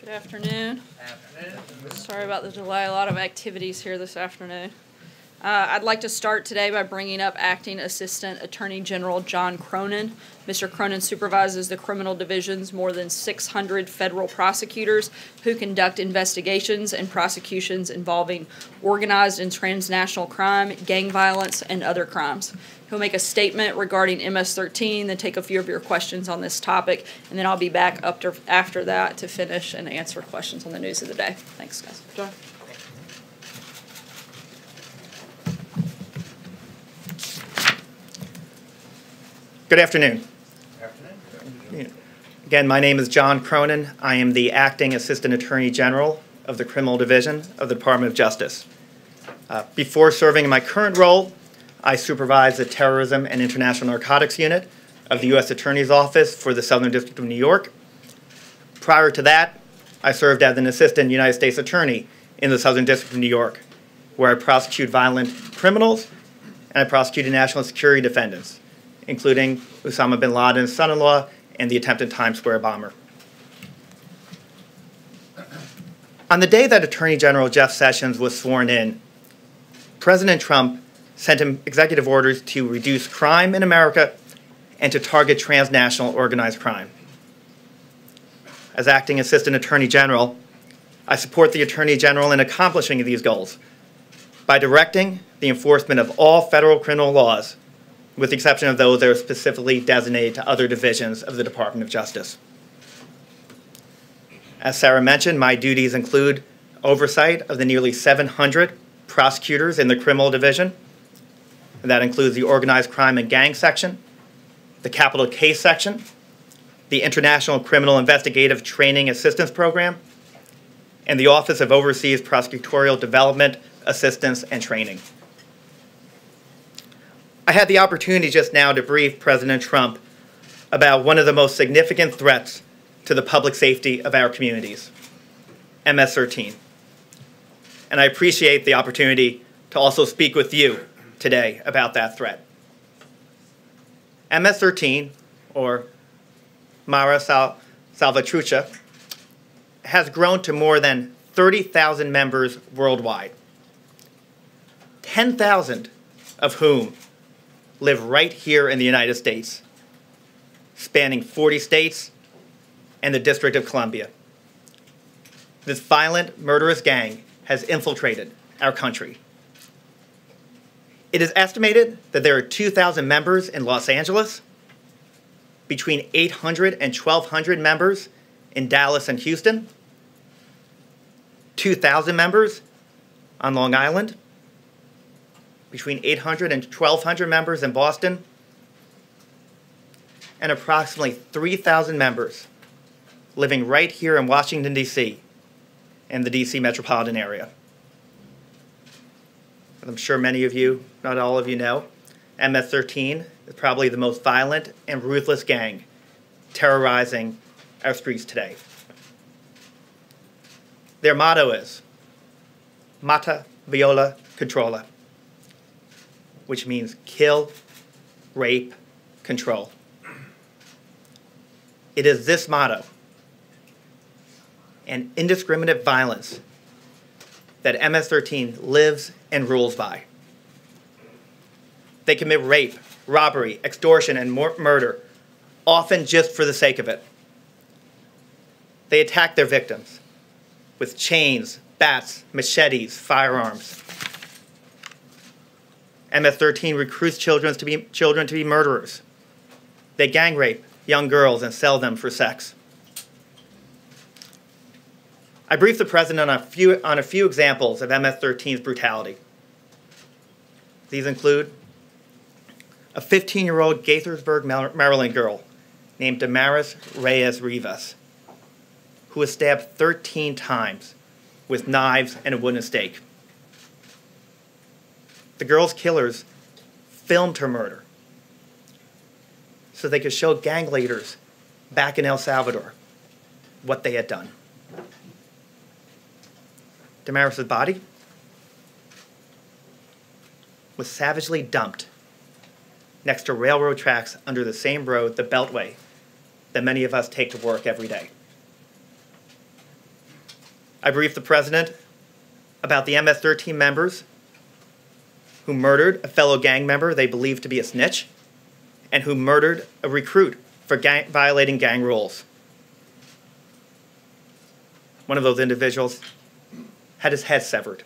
Good afternoon. Sorry about the delay. A lot of activities here this afternoon. I'd like to start today by bringing up Acting Assistant Attorney General John Cronin. Mr. Cronin supervises the criminal division's more than 600 federal prosecutors who conduct investigations and prosecutions involving organized and transnational crime, gang violence, and other crimes. He'll make a statement regarding MS-13, then take a few of your questions on this topic, and then I'll be back after that to finish and answer questions on the news of the day. Thanks, guys. John. Good afternoon. Again, my name is John Cronin. I am the Acting Assistant Attorney General of the Criminal Division of the Department of Justice. Before serving in my current role, I supervised the Terrorism and International Narcotics Unit of the U.S. Attorney's Office for the Southern District of New York. Prior to that, I served as an Assistant United States Attorney in the Southern District of New York, where I prosecute violent criminals and I prosecuted national security defendants, including Osama bin Laden's son-in-law and the attempted Times Square bomber. On the day that Attorney General Jeff Sessions was sworn in, President Trump sent him executive orders to reduce crime in America and to target transnational organized crime. As Acting Assistant Attorney General, I support the Attorney General in accomplishing these goals by directing the enforcement of all federal criminal laws, with the exception of those that are specifically designated to other divisions of the Department of Justice. As Sarah mentioned, my duties include oversight of the nearly 700 prosecutors in the criminal division, and that includes the organized crime and gang section, the capital case section, the International Criminal Investigative Training Assistance Program, and the Office of Overseas Prosecutorial Development, Assistance, and Training. I had the opportunity just now to brief President Trump about one of the most significant threats to the public safety of our communities, MS-13. And I appreciate the opportunity to also speak with you today about that threat. MS-13, or Mara Salvatrucha, has grown to more than 30,000 members worldwide, 10,000 of whom live right here in the United States, spanning 40 states and the District of Columbia. This violent, murderous gang has infiltrated our country. It is estimated that there are 2,000 members in Los Angeles, between 800 and 1,200 members in Dallas and Houston, 2,000 members on Long Island, between 800 and 1,200 members in Boston, and approximately 3,000 members living right here in Washington, D.C., and the D.C. metropolitan area. As I'm sure many of you, not all of you know, MS-13 is probably the most violent and ruthless gang terrorizing our streets today. Their motto is Mata, Viola, Controla, which means kill, rape, control. It is this motto and indiscriminate violence that MS-13 lives and rules by. They commit rape, robbery, extortion, and murder, often just for the sake of it. They attack their victims with chains, bats, machetes, firearms. MS-13 recruits children to be murderers. They gang rape young girls and sell them for sex. I briefed the President on a few examples of MS-13's brutality. These include a 15-year-old Gaithersburg, Maryland girl named Damaris Reyes Rivas, who was stabbed 13 times with knives and a wooden stake. The girl's killers filmed her murder so they could show gang leaders back in El Salvador what they had done. Damaris' body was savagely dumped next to railroad tracks under the same road, the Beltway, that many of us take to work every day. I briefed the President about the MS-13 members who murdered a fellow gang member they believed to be a snitch and who murdered a recruit for violating gang rules. One of those individuals had his head severed.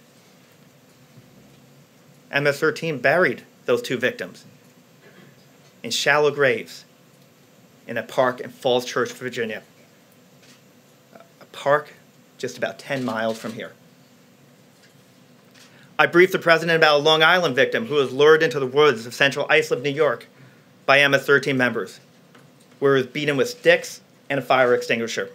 MS-13 buried those two victims in shallow graves in a park in Falls Church, Virginia, a park just about 10 miles from here. I briefed the President about a Long Island victim who was lured into the woods of central Islip, New York by MS-13 members, where he was beaten with sticks and a fire extinguisher.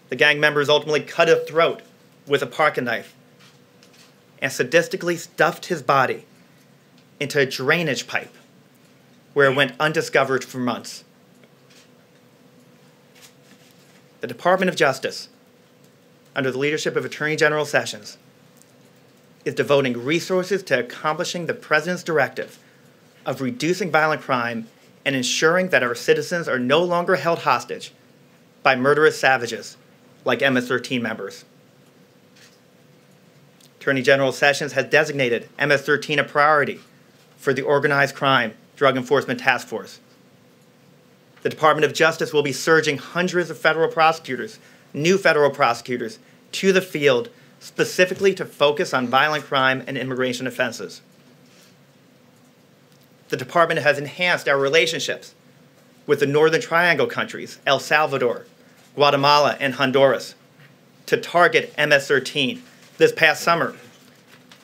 The gang members ultimately cut his throat with a pocket knife and sadistically stuffed his body into a drainage pipe where it went undiscovered for months. The Department of Justice, under the leadership of Attorney General Sessions, is devoting resources to accomplishing the President's directive of reducing violent crime and ensuring that our citizens are no longer held hostage by murderous savages like MS-13 members. Attorney General Sessions has designated MS-13 a priority for the Organized Crime Drug Enforcement Task Force. The Department of Justice will be surging hundreds of federal prosecutors, new federal prosecutors, to the field specifically to focus on violent crime and immigration offenses. The department has enhanced our relationships with the Northern Triangle countries, El Salvador, Guatemala, and Honduras, to target MS-13. This past summer,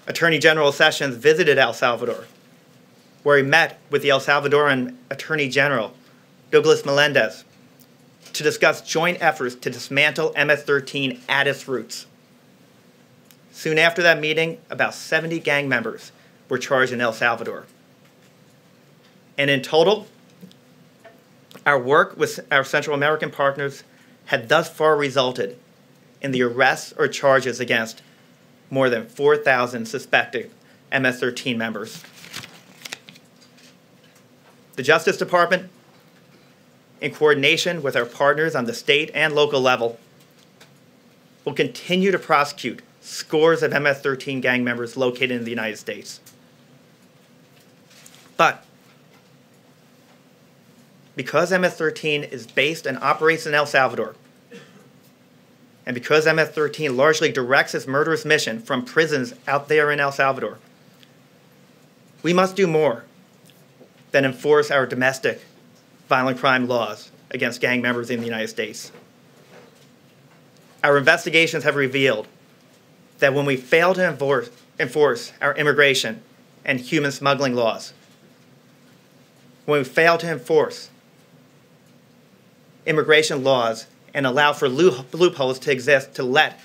Attorney General Sessions visited El Salvador, where he met with the El Salvadoran Attorney General, Douglas Melendez, to discuss joint efforts to dismantle MS-13 at its roots. Soon after that meeting, about 70 gang members were charged in El Salvador. And in total, our work with our Central American partners had thus far resulted in the arrests or charges against more than 4,000 suspected MS-13 members. The Justice Department, in coordination with our partners on the state and local level, will continue to prosecute scores of MS-13 gang members located in the United States. But because MS-13 is based and operates in El Salvador, and because MS-13 largely directs its murderous mission from prisons out there in El Salvador, we must do more than enforce our domestic violent crime laws against gang members in the United States. Our investigations have revealed that when we fail to enforce our immigration and human smuggling laws, when we fail to enforce immigration laws and allow for loopholes to exist to let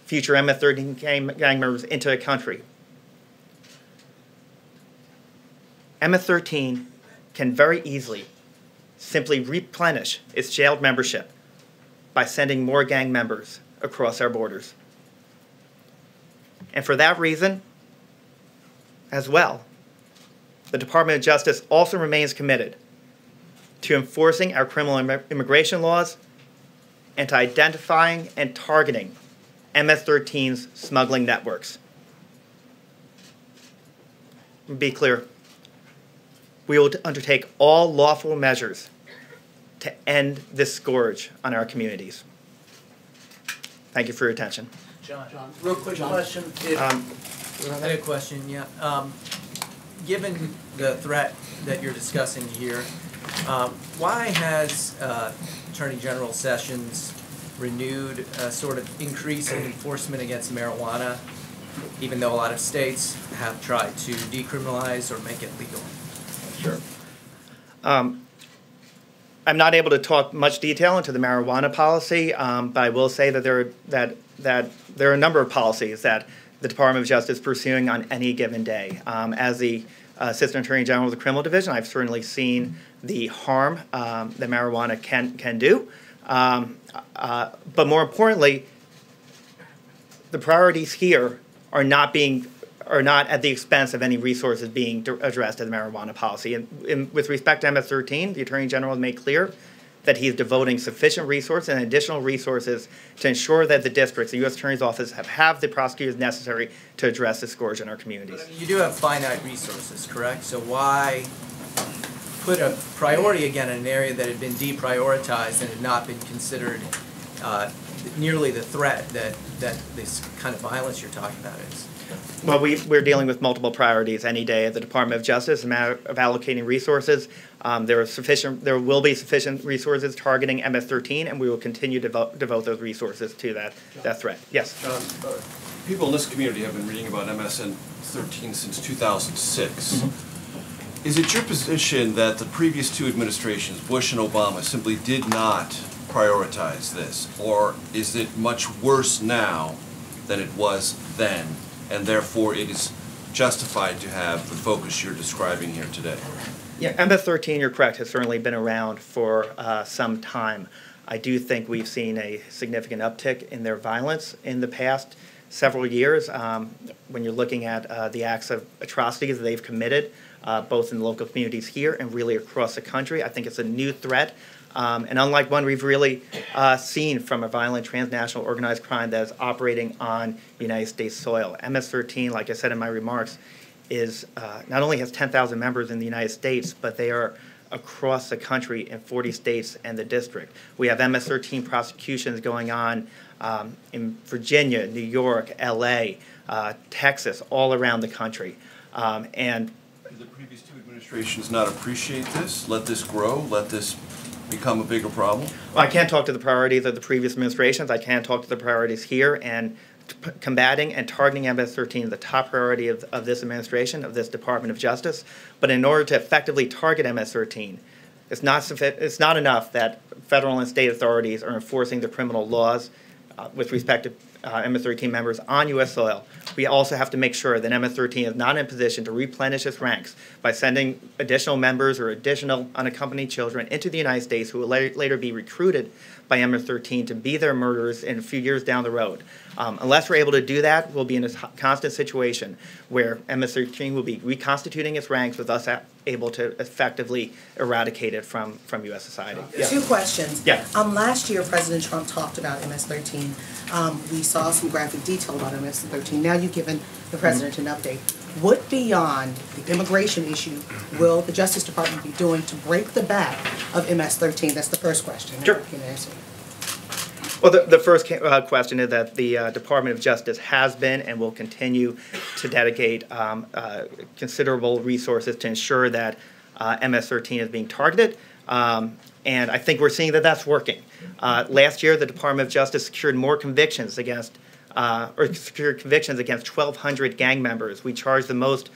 future MS-13 gang members into the country, MS-13 can very easily simply replenish its jailed membership by sending more gang members across our borders. And for that reason, as well, the Department of Justice also remains committed to enforcing our criminal immigration laws and to identifying and targeting MS-13's smuggling networks. Be clear, we will undertake all lawful measures to end this scourge on our communities. Thank you for your attention. John, real quick question. I had a question, yeah. Given the threat that you're discussing here, why has Attorney General Sessions renewed a sort of increase in enforcement against marijuana, even though a lot of states have tried to decriminalize or make it legal? Sure. I'm not able to talk much detail into the marijuana policy, but I will say that there are a number of policies that the Department of Justice is pursuing on any given day. As the Assistant Attorney General of the Criminal Division, I've certainly seen the harm that marijuana can do. But more importantly, the priorities here are not at the expense of any resources being addressed in the marijuana policy. And with respect to MS-13, the Attorney General has made clear that he is devoting sufficient resources and additional resources to ensure that the districts, the U.S. Attorney's Office, have the prosecutors necessary to address the scourge in our communities. You do have finite resources, correct? So why put a priority again in an area that had been deprioritized and had not been considered nearly the threat that this kind of violence you're talking about is? Well, we're dealing with multiple priorities any day at the Department of Justice. It's a matter of allocating resources. There will be sufficient resources targeting MS-13, and we will continue to devote those resources to that threat. Yes? John, people in this community have been reading about MS-13 since 2006. Mm-hmm. Is it your position that the previous two administrations, Bush and Obama, simply did not prioritize this? Or is it much worse now than it was then, and therefore it is justified to have the focus you're describing here today? Yeah, MS-13, you're correct, has certainly been around for some time. I do think we've seen a significant uptick in their violence in the past several years. When you're looking at the acts of atrocities they've committed, both in the local communities here and really across the country, I think it's a new threat. And unlike one we've really seen from a violent transnational organized crime that is operating on United States soil. MS-13, like I said in my remarks, is not only has 10,000 members in the United States, but they are across the country in 40 states and the district. We have MS-13 prosecutions going on in Virginia, New York, L.A., Texas, all around the country. And did the previous two administrations not appreciate this? Let this grow? Let this become a bigger problem? Well, I can't talk to the priorities of the previous administrations. I can talk to the priorities here, and combating and targeting MS-13 is the top priority of this administration, of this Department of Justice. But in order to effectively target MS-13, it's not enough that federal and state authorities are enforcing the criminal laws with respect to MS-13 members on U.S. soil. We also have to make sure that MS-13 is not in a position to replenish its ranks by sending additional members or additional unaccompanied children into the United States who will later be recruited by MS-13 to be their murderers in a few years down the road. Unless we're able to do that, we'll be in a constant situation where MS-13 will be reconstituting its ranks with us able to effectively eradicate it from U.S. society. Yeah. Two questions. Yeah. Last year, President Trump talked about MS-13. We saw some graphic detail about MS-13. Now you've given the President an update. What beyond the immigration issue will the Justice Department be doing to break the back of MS-13? That's the first question. Sure. You can answer. Well, the first question is that the Department of Justice has been and will continue to dedicate considerable resources to ensure that MS-13 is being targeted, and I think we're seeing that that's working. Last year, the Department of Justice secured more convictions against, secured convictions against 1,200 gang members. We charged the most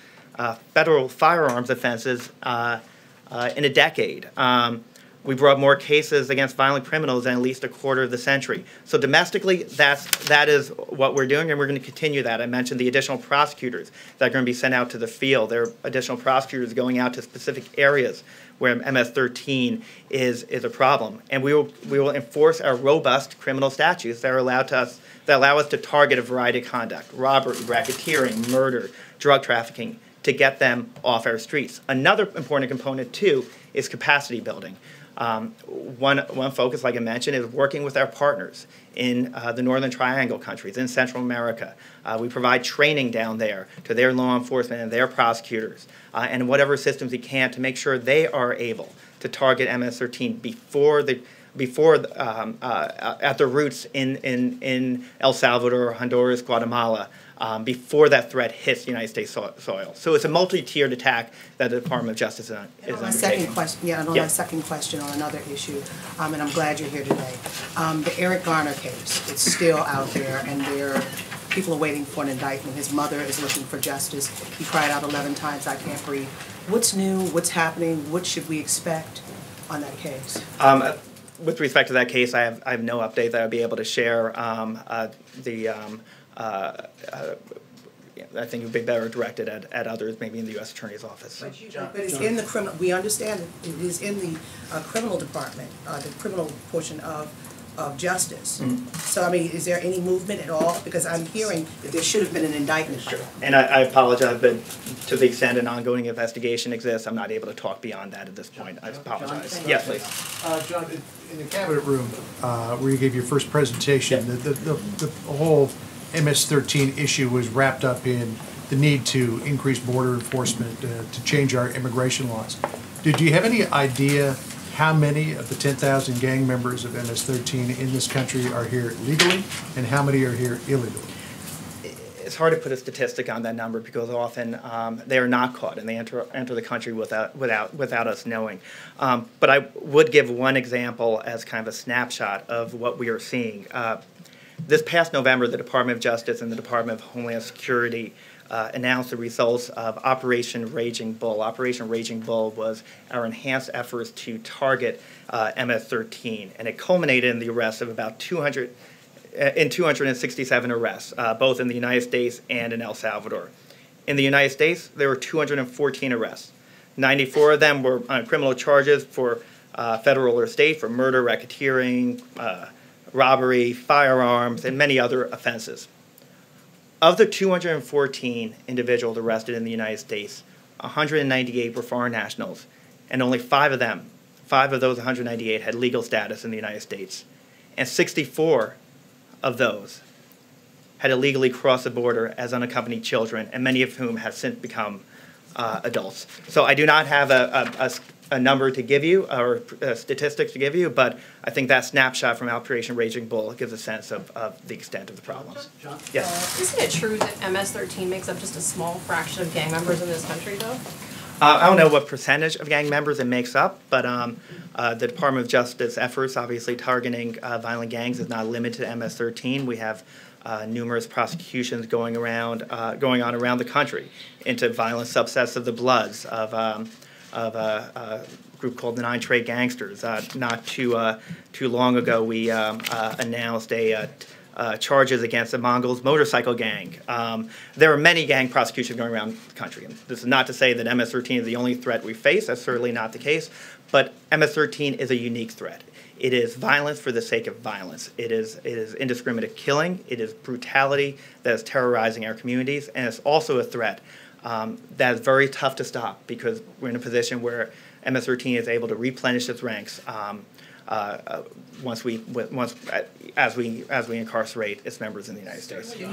federal firearms offenses in a decade. We brought more cases against violent criminals in at least a quarter of the century. So domestically, that is what we're doing, and we're going to continue that. I mentioned the additional prosecutors that are going to be sent out to the field. There are additional prosecutors going out to specific areas where MS-13 is a problem. And we will enforce our robust criminal statutes that allow us to target a variety of conduct: robbery, racketeering, murder, drug trafficking, to get them off our streets. Another important component, too, is capacity building. One focus, like I mentioned, is working with our partners in the Northern Triangle countries, in Central America. We provide training down there to their law enforcement and their prosecutors, and whatever systems we can to make sure they are able to target MS-13 at the roots in El Salvador, Honduras, Guatemala, before that threat hits United States soil. So it's a multi-tiered attack that the Department of Justice is undertaking. My second question on another issue, and I'm glad you're here today. The Eric Garner case, it's still out there, and people are waiting for an indictment. His mother is looking for justice. He cried out 11 times, "I can't breathe." What's new? What's happening? What should we expect on that case? With respect to that case, I have no update that I'll be able to share. I think it would be better directed at others, maybe in the U.S. Attorney's Office. But it's in the criminal. We understand it is in the criminal department, the criminal portion of of justice. So, I mean, is there any movement at all? Because I'm hearing that there should have been an indictment. Sure. And I apologize, but to the extent an ongoing investigation exists, I'm not able to talk beyond that at this point. I apologize. Yes, please. John, in the cabinet room where you gave your first presentation, the whole MS-13 issue was wrapped up in the need to increase border enforcement to change our immigration laws. Did you have any idea how many of the 10,000 gang members of MS-13 in this country are here legally, and how many are here illegally? It's hard to put a statistic on that number because often they are not caught and they enter the country without us knowing. But I would give one example as kind of a snapshot of what we are seeing. This past November, the Department of Justice and the Department of Homeland Security announced the results of Operation Raging Bull. Operation Raging Bull was our enhanced efforts to target MS-13, and it culminated in the arrest of about 267 arrests, both in the United States and in El Salvador. In the United States, there were 214 arrests. 94 of them were on criminal charges for federal or state for murder, racketeering, robbery, firearms, and many other offenses. Of the 214 individuals arrested in the United States, 198 were foreign nationals, and only 5 of those 198 had legal status in the United States. And 64 of those had illegally crossed the border as unaccompanied children, and many of whom have since become adults. So I do not have a number to give you or statistics to give you, but I think that snapshot from Operation Raging Bull gives a sense of the extent of the problems. John? Yes. Isn't it true that MS-13 makes up just a small fraction of gang members in this country, though? I don't know what percentage of gang members it makes up, but the Department of Justice efforts, obviously targeting violent gangs, is not limited to MS-13. We have numerous prosecutions going on around the country into violent subsets of the Bloods, of a group called the Nine Trade Gangsters. Not too long ago, we announced charges against the Mongols motorcycle gang. There are many gang prosecutions going around the country. And this is not to say that MS-13 is the only threat we face. That's certainly not the case. But MS-13 is a unique threat. It is violence for the sake of violence. It is indiscriminate killing. It is brutality that is terrorizing our communities. And it's also a threat that is very tough to stop because we're in a position where MS-13 is able to replenish its ranks as we incarcerate its members in the United States. Few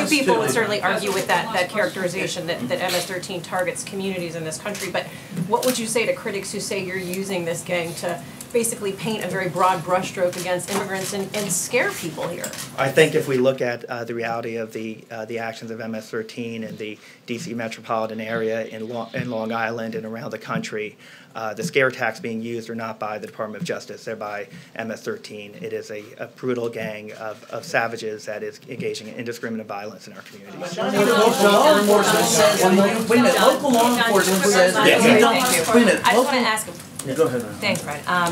people would certainly argue with that characterization that MS-13 targets communities in this country, but what would you say to critics who say you're using this gang to basically paint a very broad brushstroke against immigrants and scare people here? I think if we look at the reality of the actions of MS-13 in the D.C. metropolitan area, in Long Island, and around the country, the scare tactics being used are not by the Department of Justice, they're by MS-13. It is a brutal gang of savages that is engaging in indiscriminate violence in our communities. Local law enforcement says, local law enforcement says, I just want to ask him. Yeah, go ahead. Thanks, Brian. I'll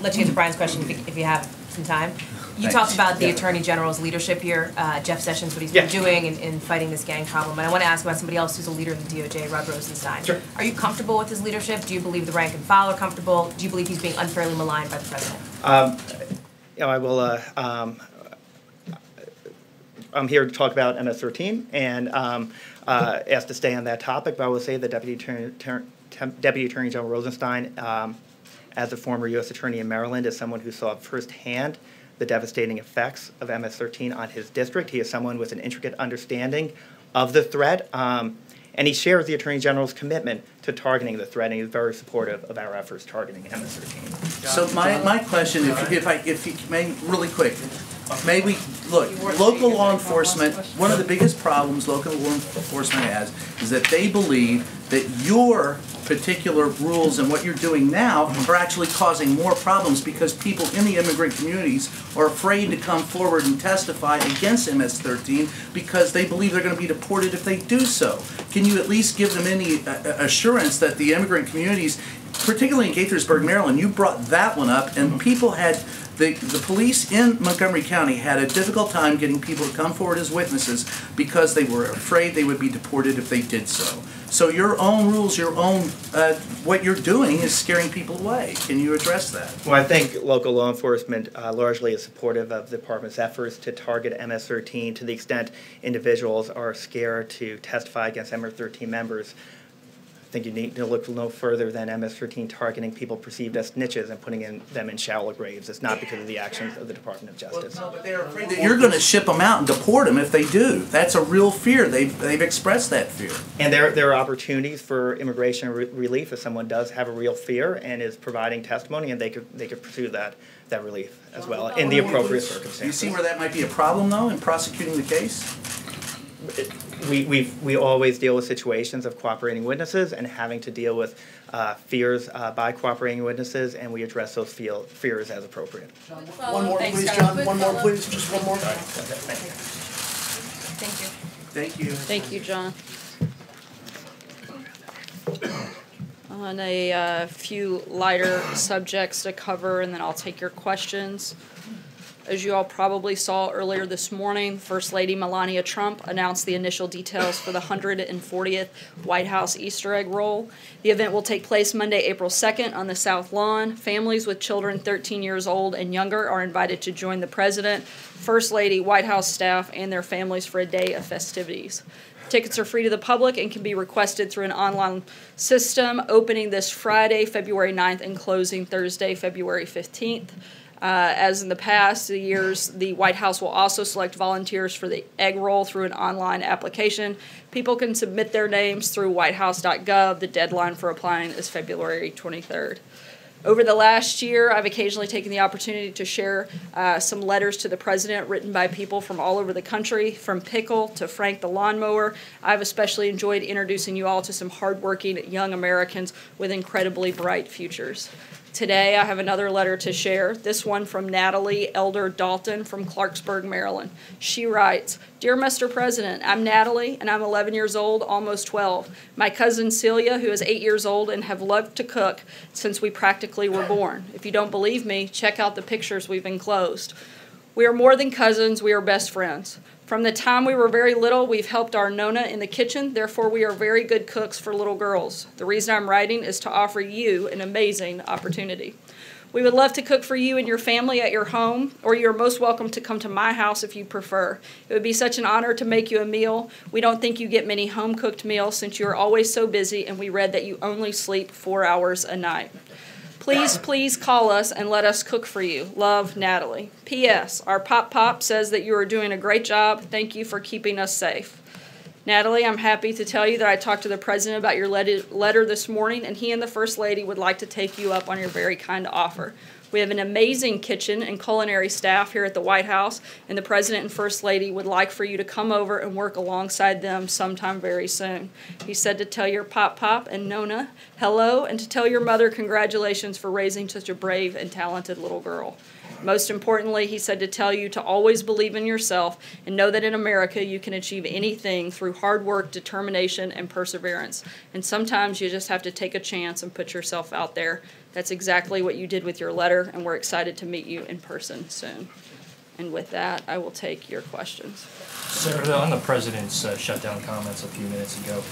let you get to Brian's question if you have some time. You talked about the Attorney General's leadership here, Jeff Sessions, what he's been doing in fighting this gang problem. And I want to ask about somebody else who's a leader in the DOJ, Rod Rosenstein. Sure. Are you comfortable with his leadership? Do you believe the rank and file are comfortable? Do you believe he's being unfairly maligned by the president? I will. I'm here to talk about MS-13 and asked to stay on that topic, but I will say that Deputy Attorney General Rosenstein, as a former U.S. Attorney in Maryland, is someone who saw firsthand the devastating effects of MS-13 on his district. He is someone with an intricate understanding of the threat, and he shares the Attorney General's commitment to targeting the threat, and he's very supportive of our efforts targeting MS-13. So my question, if you may, really quick, may we, look, local law enforcement, one of the biggest problems local law enforcement has is that they believe that your particular rules and what you're doing now are actually causing more problems because people in the immigrant communities are afraid to come forward and testify against MS-13 because they believe they're going to be deported if they do so. Can you at least give them any assurance that the immigrant communities, particularly in Gaithersburg, Maryland, you brought that one up, and people had the police in Montgomery County had a difficult time getting people to come forward as witnesses because they were afraid they would be deported if they did so. So your own rules, your own, what you're doing is scaring people away. Can you address that? Well, I think local law enforcement largely is supportive of the department's efforts to target MS-13 to the extent individuals are scared to testify against MS-13 members. I think you need to look no further than MS-13 targeting people perceived as snitches and putting them in shallow graves. It's not because of the actions of the Department of Justice. Well, no, but they're afraid that you're going to ship them out and deport them if they do. That's a real fear. They've expressed that fear. And there are opportunities for immigration relief if someone does have a real fear and is providing testimony, and they could pursue that relief as well in the appropriate circumstances. Do you see where that might be a problem, though, in prosecuting the case? We always deal with situations of cooperating witnesses and having to deal with fears by cooperating witnesses, and we address those fears as appropriate. One more, please, John. One more, please. Just one more. Thank you. Thank you. Thank you, John. On a few lighter subjects to cover, and then I'll take your questions. As you all probably saw earlier this morning, First Lady Melania Trump announced the initial details for the 140th White House Easter egg roll. The event will take place Monday, April 2nd on the South Lawn. Families with children 13 years old and younger are invited to join the President, First Lady, White House staff, and their families for a day of festivities. Tickets are free to the public and can be requested through an online system, opening this Friday, February 9th, and closing Thursday, February 15th. As in the past years, the White House will also select volunteers for the egg roll through an online application. People can submit their names through whitehouse.gov. The deadline for applying is February 23rd. Over the last year, I've occasionally taken the opportunity to share some letters to the President written by people from all over the country, from Pickle to Frank the Lawnmower. I've especially enjoyed introducing you all to some hardworking young Americans with incredibly bright futures. Today, I have another letter to share, this one from Natalie Elder Dalton from Clarksburg, Maryland. She writes, "Dear Mr. President, I'm Natalie, and I'm 11 years old, almost 12. My cousin Celia, who is 8 years old, and have loved to cook since we practically were born. If you don't believe me, check out the pictures we've enclosed. We are more than cousins, we are best friends. From the time we were very little, we've helped our Nona in the kitchen, therefore we are very good cooks for little girls. The reason I'm writing is to offer you an amazing opportunity. We would love to cook for you and your family at your home, or you're most welcome to come to my house if you prefer. It would be such an honor to make you a meal. We don't think you get many home-cooked meals since you are always so busy, and we read that you only sleep 4 hours a night. Please, please call us and let us cook for you. Love, Natalie. P.S. Our Pop says that you are doing a great job. Thank you for keeping us safe." Natalie, I'm happy to tell you that I talked to the President about your letter this morning, and he and the First Lady would like to take you up on your very kind offer. We have an amazing kitchen and culinary staff here at the White House, and the President and First Lady would like for you to come over and work alongside them sometime very soon. He said to tell your Pop and Nona hello, and to tell your mother congratulations for raising such a brave and talented little girl. Most importantly, he said to tell you to always believe in yourself and know that in America you can achieve anything through hard work, determination, and perseverance. And sometimes you just have to take a chance and put yourself out there. That's exactly what you did with your letter, and we're excited to meet you in person soon. And with that, I will take your questions. Sir, on the President's shutdown comments a few minutes ago,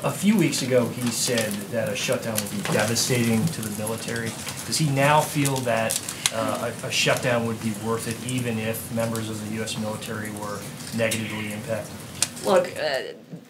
a few weeks ago he said that a shutdown would be devastating to the military. Does he now feel that a shutdown would be worth it even if members of the U.S. military were negatively impacted? Look,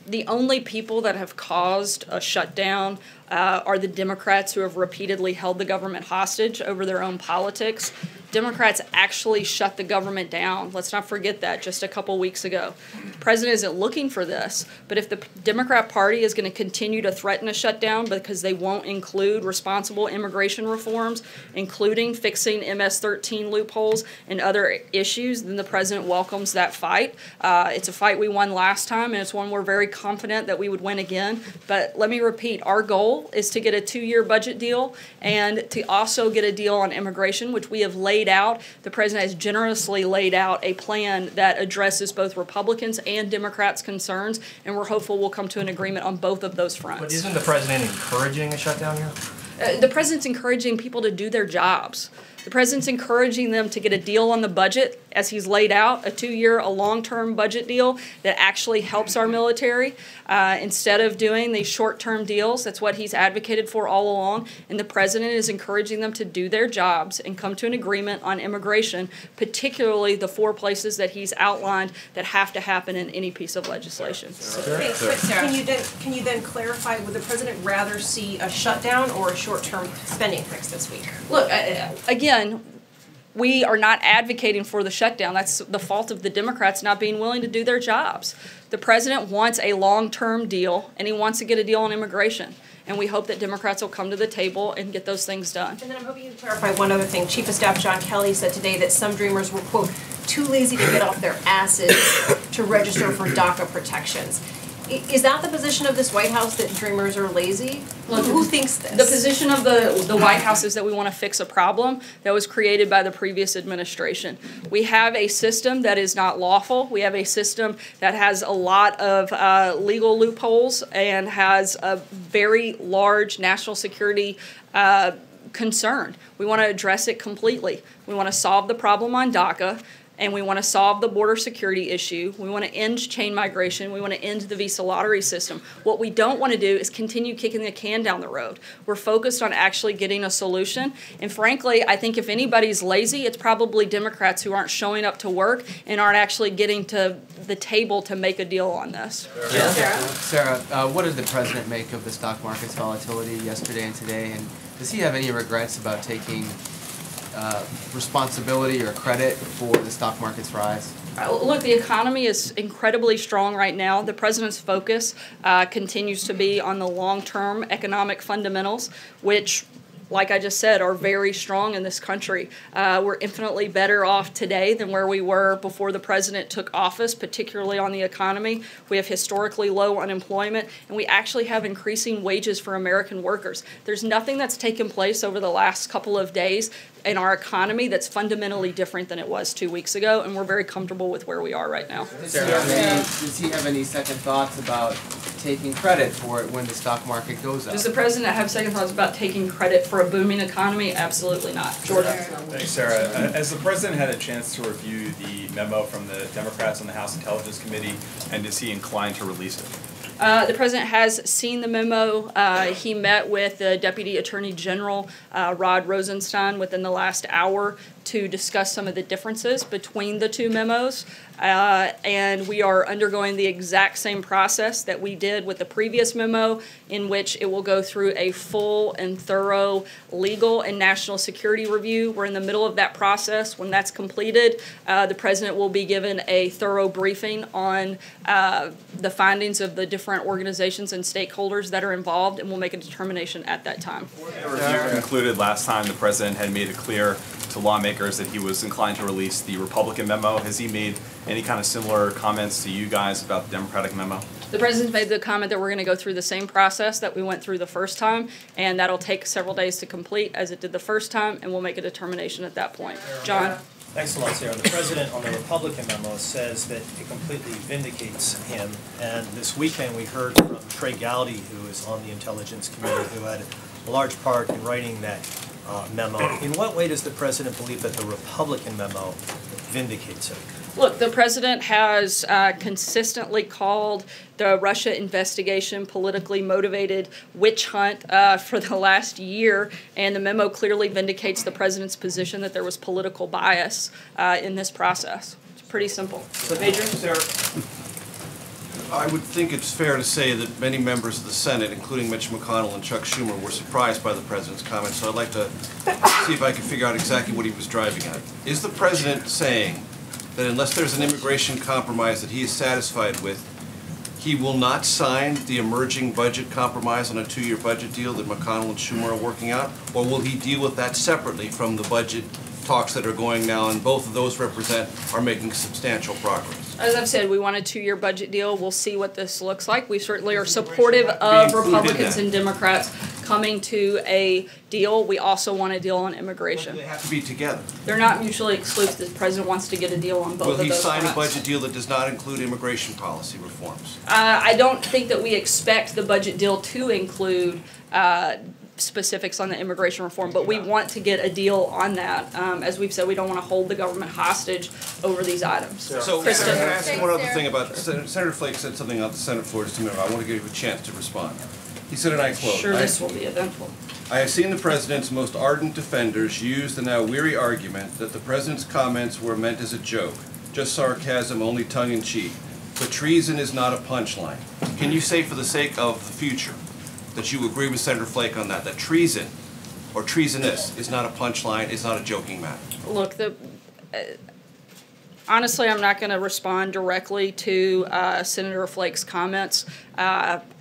the only people that have caused a shutdown are the Democrats who have repeatedly held the government hostage over their own politics. Democrats actually shut the government down. Let's not forget that just a couple weeks ago. The President isn't looking for this, but if the Democrat Party is going to continue to threaten a shutdown because they won't include responsible immigration reforms, including fixing MS-13 loopholes and other issues, then the President welcomes that fight. It's a fight we won last time, and it's one we're very confident that we would win again. But let me repeat, our goal is to get a 2-year budget deal and to also get a deal on immigration, which we have laid out. The President has generously laid out a plan that addresses both Republicans and Democrats' concerns, and we're hopeful we'll come to an agreement on both of those fronts. But isn't the President encouraging a shutdown here? The President's encouraging people to do their jobs. The president's encouraging them to get a deal on the budget as he's laid out, a 2-year, a long-term budget deal that actually helps our military instead of doing these short-term deals. That's what he's advocated for all along. And the president is encouraging them to do their jobs and come to an agreement on immigration, particularly the 4 places that he's outlined that have to happen in any piece of legislation. Thanks, but can you then clarify, would the president rather see a shutdown or a short-term spending fix this week? Look, again, we are not advocating for the shutdown. That's the fault of the Democrats not being willing to do their jobs. The president wants a long-term deal, and he wants to get a deal on immigration. And we hope that Democrats will come to the table and get those things done. And then I'm hoping you can clarify one other thing. Chief of Staff John Kelly said today that some Dreamers were, quote, too lazy to get off their asses to register for DACA protections. Is that the position of this White House, that Dreamers are lazy? Who thinks this? The position of the White House is that we want to fix a problem that was created by the previous administration. We have a system that is not lawful. We have a system that has a lot of legal loopholes and has a very large national security concern. We want to address it completely. We want to solve the problem on DACA. And we want to solve the border security issue. We want to end chain migration. We want to end the visa lottery system. What we don't want to do is continue kicking the can down the road. We're focused on actually getting a solution. And frankly, I think if anybody's lazy, it's probably Democrats who aren't showing up to work and aren't actually getting to the table to make a deal on this. Yeah. Sarah, what did the president make of the stock market's volatility yesterday and today? And does he have any regrets about taking responsibility or credit for the stock market's rise? Look, the economy is incredibly strong right now. The president's focus continues to be on the long-term economic fundamentals, which, like I just said, are very strong in this country. We're infinitely better off today than where we were before the president took office, particularly on the economy. We have historically low unemployment, and we actually have increasing wages for American workers. There's nothing that's taken place over the last couple of days in our economy that's fundamentally different than it was 2 weeks ago, and we're very comfortable with where we are right now. Does he have any second thoughts about taking credit for it when the stock market goes up? Does the president have second thoughts about taking credit for a booming economy? Absolutely not. Jordan. Thanks, Sarah. Has the president had a chance to review the memo from the Democrats on the House Intelligence Committee, and is he inclined to release it? The president has seen the memo. He met with the Deputy Attorney General, Rod Rosenstein, within the last hour to discuss some of the differences between the 2 memos. And we are undergoing the exact same process that we did with the previous memo, in which it will go through a full and thorough legal and national security review. We're in the middle of that process. When that's completed, the president will be given a thorough briefing on the findings of the different organizations and stakeholders that are involved, and we'll make a determination at that time. The review concluded last time. The president had made it clear to lawmakers that he was inclined to release the Republican memo. Has he made any kind of similar comments to you guys about the Democratic memo? The president made the comment that we're going to go through the same process that we went through the first time, and that'll take several days to complete as it did the first time, and we'll make a determination at that point. John? Thanks a lot, Sarah. The president on the Republican memo says that it completely vindicates him. And this weekend we heard from Trey Gowdy, who is on the Intelligence Committee, who had a large part in writing that memo. In what way does the president believe that the Republican memo vindicates him? Look, the president has consistently called the Russia investigation politically motivated witch hunt for the last year, and the memo clearly vindicates the president's position that there was political bias in this process. It's pretty simple. Major? Sarah, I would think it's fair to say that many members of the Senate, including Mitch McConnell and Chuck Schumer, were surprised by the president's comments, so I'd like to see if I can figure out exactly what he was driving at. Is the president saying that unless there's an immigration compromise that he is satisfied with, he will not sign the emerging budget compromise on a 2-year budget deal that McConnell and Schumer are working out? Or will he deal with that separately from the budget talks that are going now, and both of those are making substantial progress? As I've said, we want a 2-year budget deal. We'll see what this looks like. We certainly are supportive of Republicans and Democrats coming to a deal. We also want a deal on immigration. They have to be together. They're not mutually exclusive. The president wants to get a deal on both of those. Will he sign fronts. a budget deal that does not include immigration policy reforms? I don't think that we expect the budget deal to include specifics on the immigration reform, but we want to get a deal on that. As we've said, we don't want to hold the government hostage over these items. So, Kristen. can I ask one other thing about, Senator Flake said something on the Senate floor just a minute ago. I want to give you a chance to respond. He said, and I quote, Sure, this will be eventful. I have seen the president's most ardent defenders use the now weary argument that the president's comments were meant as a joke, just sarcasm, only tongue-in-cheek. But treason is not a punchline. Can you say for the sake of the future that you agree with Senator Flake on that, that treason or treasonous is not a punchline, is not a joking matter? Look, honestly, I'm not going to respond directly to Senator Flake's comments.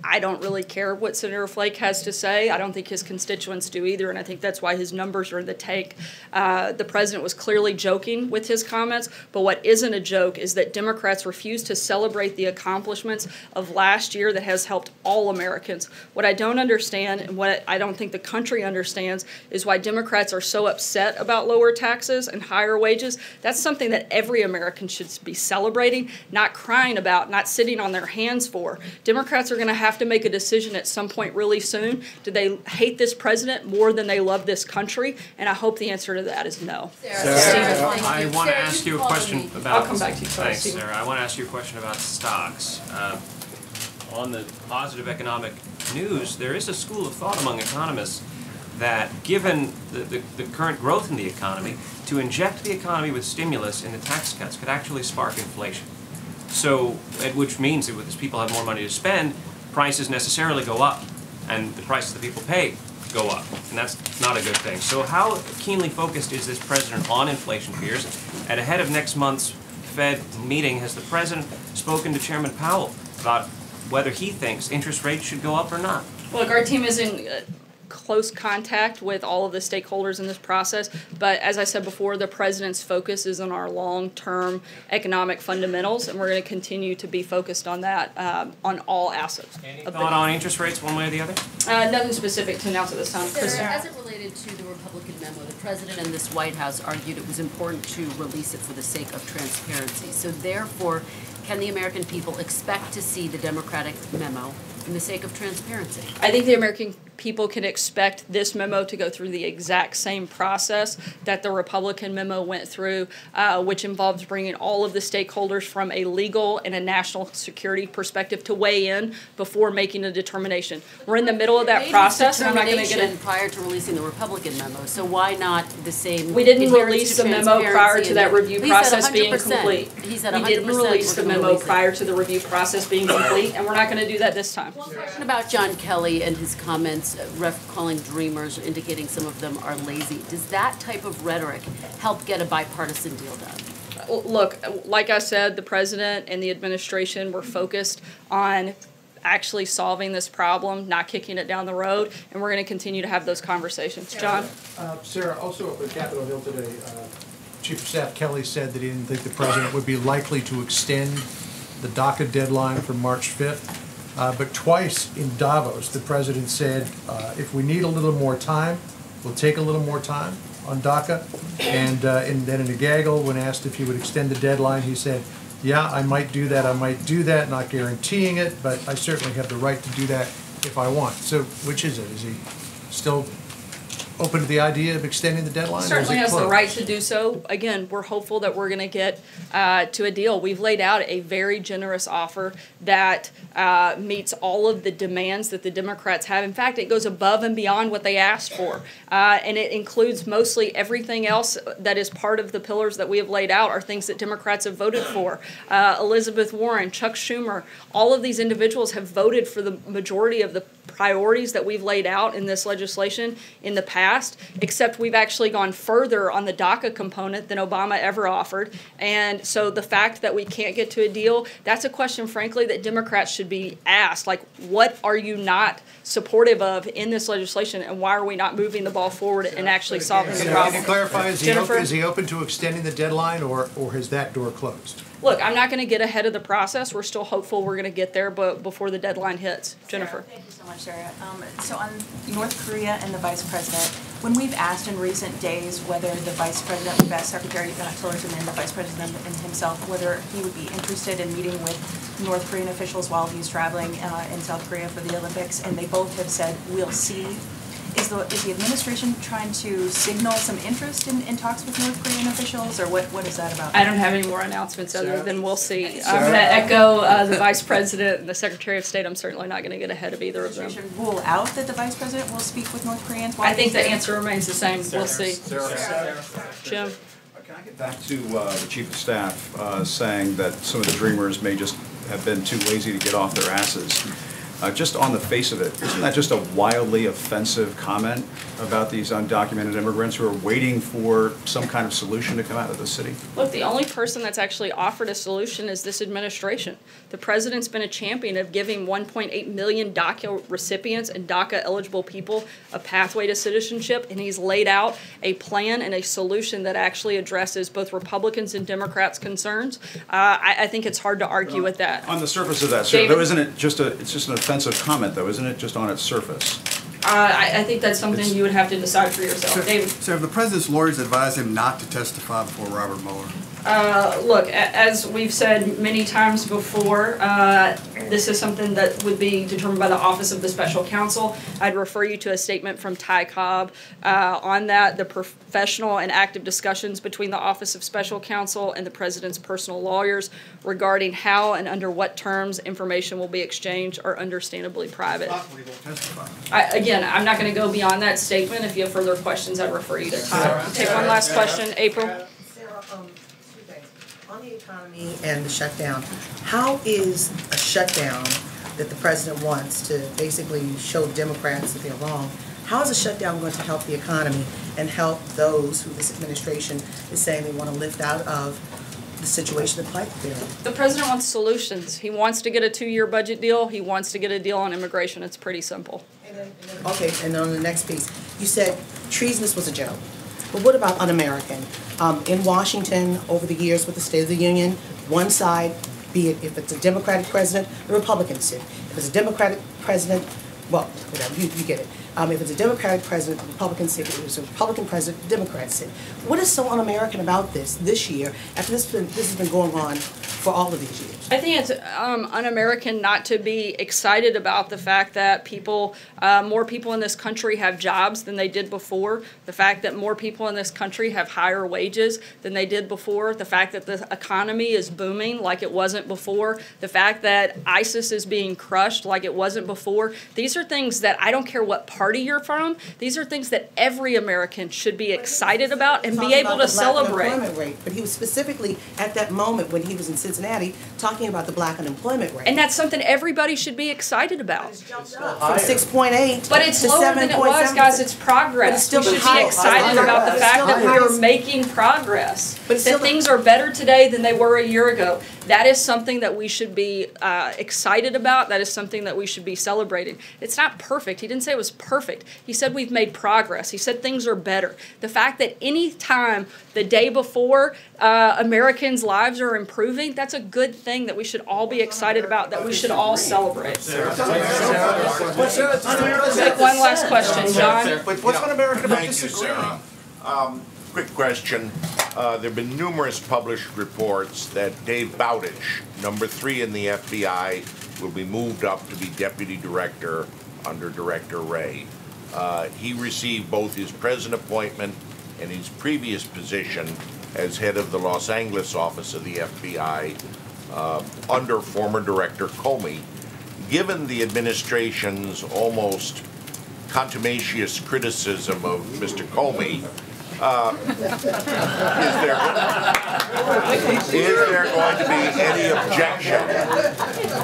I don't really care what Senator Flake has to say. I don't think his constituents do either, and I think that's why his numbers are in the tank. The president was clearly joking with his comments, but what isn't a joke is that Democrats refuse to celebrate the accomplishments of last year that has helped all Americans. What I don't understand, and what I don't think the country understands, is why Democrats are so upset about lower taxes and higher wages. That's something that every American should be celebrating, not crying about, not sitting on their hands for. Democrats are going to have to make a decision at some point really soon. Do they hate this president more than they love this country? And I hope the answer to that is no. Sarah, I want to ask you a question about. I'll come back to you. Thanks, Sarah. I want to ask you a question about stocks. On the positive economic news, there is a school of thought among economists that given the current growth in the economy, to inject the economy with stimulus and the tax cuts could actually spark inflation. So, which means that as people have more money to spend, prices necessarily go up, and the prices that people pay go up, and that's not a good thing. So how keenly focused is this president on inflation fears? And ahead of next month's Fed meeting, has the president spoken to Chairman Powell about whether he thinks interest rates should go up or not? Look, our team is in close contact with all of the stakeholders in this process, but as I said before, the president's focus is on our long-term economic fundamentals, and we're going to continue to be focused on that on all assets. Any thought on interest rates one way or the other? Nothing specific to announce at this time. Sarah, as it related to the Republican memo, the president and this White House argued it was important to release it for the sake of transparency. So therefore, can the American people expect to see the Democratic memo in the sake of transparency? I think the American people can expect this memo to go through the exact same process that the Republican memo went through, which involves bringing all of the stakeholders from a legal and a national security perspective to weigh in before making a determination. We're in the middle of that process, and I'm not going to get it prior to releasing the Republican memo. So why not the same? We didn't release the memo prior to that review process being complete. He said 100%. We didn't release the memo prior to the review process being complete, and we're not going to do that this time. One question about John Kelly and his comments, calling dreamers, indicating some of them are lazy. Does that type of rhetoric help get a bipartisan deal done? Look, like I said, the president and the administration were focused on actually solving this problem, not kicking it down the road, and we're going to continue to have those conversations. John? Sarah, also up at Capitol Hill today, Chief of Staff Kelly said that he didn't think the president would be likely to extend the DACA deadline from March 5th. But twice in Davos, the president said, if we need a little more time, we'll take a little more time on DACA. And then in a gaggle, when asked if he would extend the deadline, he said, yeah, I might do that, not guaranteeing it, but I certainly have the right to do that if I want. So which is it? Is he still open to the idea of extending the deadline? Certainly has the right to do so. Again, we're hopeful that we're going to get to a deal. We've laid out a very generous offer that meets all of the demands that the Democrats have. In fact, it goes above and beyond what they asked for. And it includes mostly everything else that is part of the pillars that we have laid out are things that Democrats have voted for. Elizabeth Warren, Chuck Schumer, all of these individuals have voted for the majority of the priorities that we've laid out in this legislation in the past, except we've actually gone further on the DACA component than Obama ever offered. And so the fact that we can't get to a deal, that's a question, frankly, that Democrats should be asked. Like, what are you not supportive of in this legislation, and why are we not moving the ball forward and actually solving the problem? Can you clarify, is he open to extending the deadline, or has that door closed? Look, I'm not going to get ahead of the process. We're still hopeful we're going to get there, but before the deadline hits. Jennifer. Thank you so much, Sarah. So on North Korea and the Vice President, when we've asked in recent days whether the Vice President, we've asked Secretary Tillerson and the Vice President and himself whether he would be interested in meeting with North Korean officials while he's traveling in South Korea for the Olympics, and they both have said, we'll see. Is is the administration trying to signal some interest in talks with North Korean officials, or what is that about? I don't have any more announcements other than we'll see. I'm going to echo the Vice President and the Secretary of State. I'm certainly not going to get ahead of either of them. Rule out that the Vice President will speak with North Koreans? I think the answer remains the same. We'll see. Jim? Can I get back to the Chief of Staff saying that some of the Dreamers may just have been too lazy to get off their asses? Just on the face of it, isn't that just a wildly offensive comment about these undocumented immigrants who are waiting for some kind of solution to come out of the city? Look, the only person that's actually offered a solution is this administration. The president's been a champion of giving 1.8 million DACA recipients and DACA-eligible people a pathway to citizenship, and he's laid out a plan and a solution that actually addresses both Republicans and Democrats' concerns. I think it's hard to argue with that. On the surface of that, sir, though, isn't it just it's just an offensive comment, though, isn't it, just on its surface? I think that's something you would have to decide for yourself. David? So have the president's lawyers advised him not to testify before Robert Mueller? Look, as we've said many times before, this is something that would be determined by the Office of the Special Counsel. I'd refer you to a statement from Ty Cobb on that, the professional and active discussions between the Office of Special Counsel and the President's personal lawyers regarding how and under what terms information will be exchanged are understandably private. Again, I'm not going to go beyond that statement. If you have further questions, I'd refer you to Ty. Take one last question. April? On the economy and the shutdown, how is a shutdown that the president wants to basically show Democrats that they're wrong, how is a shutdown going to help the economy and help those who this administration is saying they want to lift out of the situation of plight they're in? The president wants solutions. He wants to get a 2-year budget deal. He wants to get a deal on immigration. It's pretty simple. Okay, and on the next piece, you said treasonous was a joke. But what about un-American? In Washington, over the years with the State of the Union, one side, be it if it's a Democratic president, the Republicans sit. If it's a Democratic president, well, whatever, you get it. If it's a Democratic president, the Republicans sit. If it's a Republican president, the Democrats sit. What is so un-American about this year, after this has been going on for all of these years? I think it's un-American not to be excited about the fact that more people in this country have jobs than they did before, the fact that more people in this country have higher wages than they did before, the fact that the economy is booming like it wasn't before, the fact that ISIS is being crushed like it wasn't before. These are things that I don't care what party you're from, these are things that every American should be excited about and be able to celebrate. But he was specifically at that moment when he was in Cincinnati talking about the black unemployment rate. And that's something everybody should be excited about. From 6.8 But it's to lower than it was, guys. It's progress. We should be excited about the fact that we are making progress. That things are better today than they were a year ago. That is something that we should be excited about. That is something that we should be celebrating. It's not perfect. He didn't say it was perfect. He said we've made progress. He said things are better. The fact that any time the day before Americans' lives are improving, that's a good thing that we should all be excited about, that we should all celebrate. Take one last question, John. What's un-American about disagreeing? Quick question. There have been numerous published reports that Dave Bowditch, number 3 in the FBI, will be moved up to be deputy director under Director Wray. He received both his present appointment and his previous position as head of the Los Angeles office of the FBI under former Director Comey. Given the administration's almost contumacious criticism of Mr. Comey, is there going to be any objection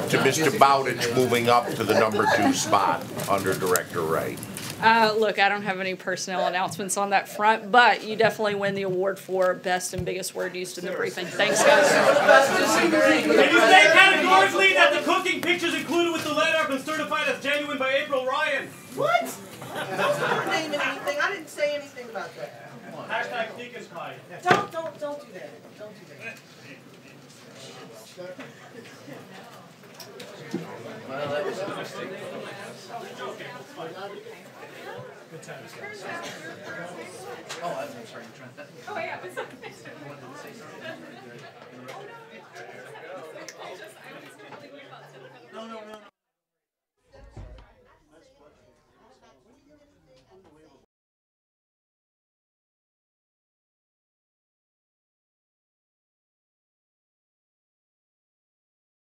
to Mr. Bowditch moving up to the number 2 spot under Director Wray? Look, I don't have any personnel announcements on that front, but you definitely win the award for best and biggest word used in the briefing. Thanks, guys. Can you say categorically that the cooking pictures included with the letter have been certified as genuine by April Ryan? What? Don't name anything. I didn't say anything about that. Hashtag Deacon's Pie. Don't do that. Don't do that. Good times, guys. Oh, I'm sorry. Oh, yeah.